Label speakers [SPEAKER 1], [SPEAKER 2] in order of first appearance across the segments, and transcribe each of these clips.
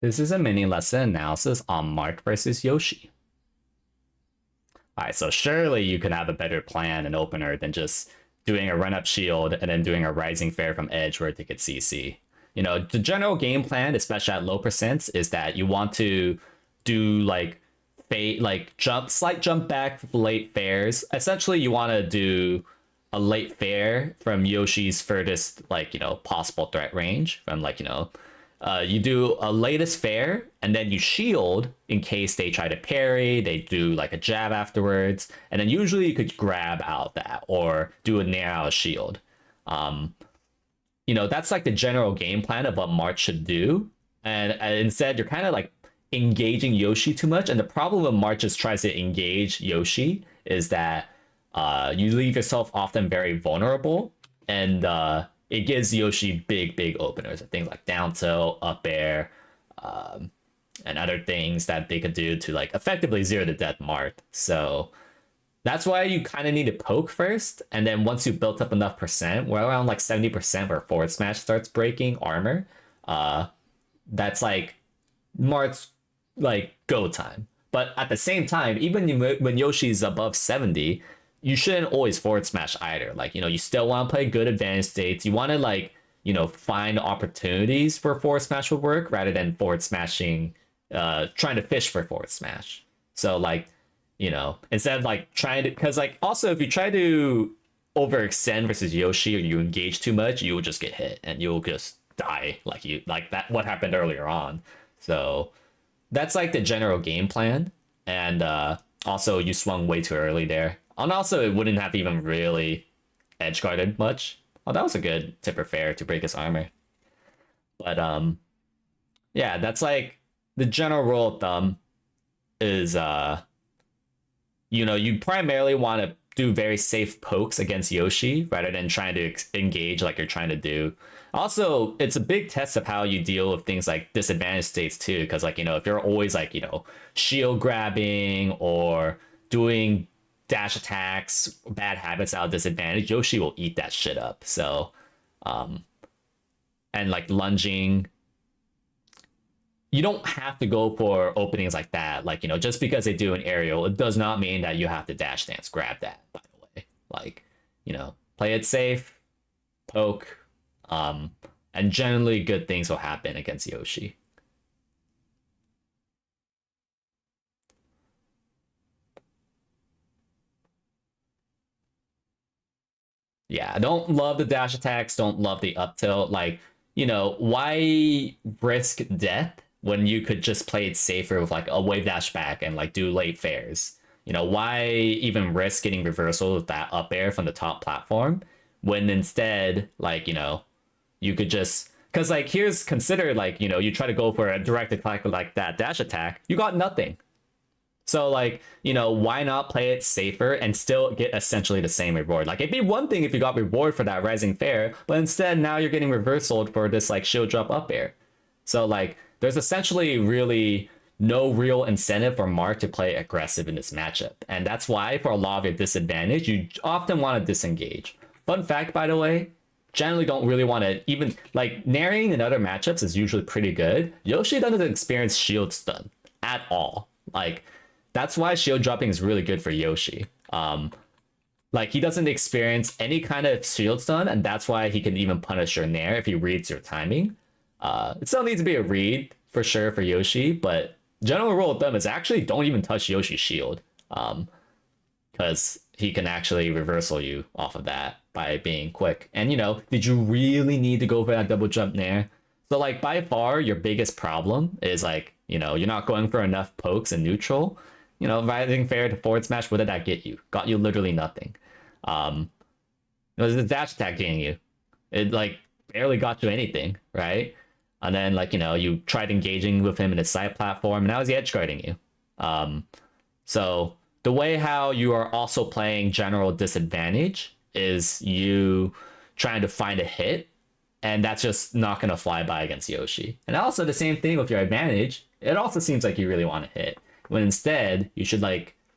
[SPEAKER 1] This is a mini lesson analysis on Marth versus Yoshi. Alright, so surely you could have a better plan and opener than just doing a run-up shield and then doing a rising fair from edge where it could CC. You know, the general game plan, especially at low percents, is that you want to do like slight jump back late fairs. Essentially, you want to do a late fair from Yoshi's furthest, possible threat range from you do a latest fair and then you shield in case they try to parry, they do like a jab afterwards, and then usually you could grab out that or do a nair out shield. That's like the general game plan of what Marth should do. And instead, you're kind of like engaging Yoshi too much. And the problem with Marth just tries to engage Yoshi is that you leave yourself often very vulnerable, and it gives Yoshi big openers, things like down tilt, up air, and other things that they could do to like effectively zero to death Marth. So that's why you kind of need to poke first, and then once you built up enough percent, we're around like 70% where forward smash starts breaking armor. That's like Marth's like go time. But at the same time, even when Yoshi's above 70, you shouldn't always forward smash either. Like, you still want to play good advantage states. You want to find opportunities for forward smash would work rather than forward smashing, trying to fish for forward smash. So instead of trying to, because also if you try to overextend versus Yoshi or you engage too much, you will just get hit and you'll just die like that, what happened earlier on. So that's like the general game plan. And also you swung way too early there. And also it wouldn't have even really edge guarded much. Oh, that was a good tipper fair to break his armor. But yeah, that's like the general rule of thumb is you primarily want to do very safe pokes against Yoshi rather than trying to engage like you're trying to do. Also, it's a big test of how you deal with things like disadvantage states too, because if you're always shield grabbing or doing dash attacks, bad habits out of disadvantage, Yoshi will eat that shit up. So and lunging, you don't have to go for openings like that. Just because they do an aerial, it does not mean that you have to dash dance grab that, by the way. Play it safe, poke, and generally good things will happen against Yoshi. Yeah, I don't love the dash attacks, don't love the up tilt. Why risk death when you could just play it safer with a wave dash back and do late fairs? Why even risk getting reversal with that up air from the top platform when instead, you could just, because here's consider you try to go for a direct attack like that dash attack, you got nothing. So why not play it safer and still get essentially the same reward? It'd be one thing if you got reward for that rising fair, but instead now you're getting reversaled for this shield drop up air. So there's essentially really no real incentive for Marth to play aggressive in this matchup. And that's why for a lot of your disadvantage, you often want to disengage. Fun fact, by the way, generally don't really want to even nairing in other matchups is usually pretty good. Yoshi doesn't experience shield stun at all. That's why shield dropping is really good for Yoshi. He doesn't experience any kind of shield stun, and that's why he can even punish your nair if he reads your timing. It still needs to be a read for sure for Yoshi, but general rule of thumb is actually don't even touch Yoshi's shield, because he can actually reversal you off of that by being quick. And did you really need to go for that double jump nair? So by far your biggest problem is you're not going for enough pokes in neutral. Rising fair to forward smash, what did that get you? Got you literally nothing. It was the dash attack getting you. It barely got you anything, right? And then you tried engaging with him in his side platform, and now he's edge guarding you. So the way how you are also playing general disadvantage is you trying to find a hit, and that's just not gonna fly by against Yoshi. And also the same thing with your advantage. It also seems like you really want to hit, when instead you should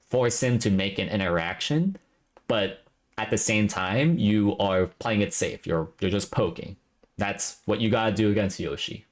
[SPEAKER 1] force him to make an interaction, but at the same time you are playing it safe. You're just poking. That's what you gotta do against Yoshi.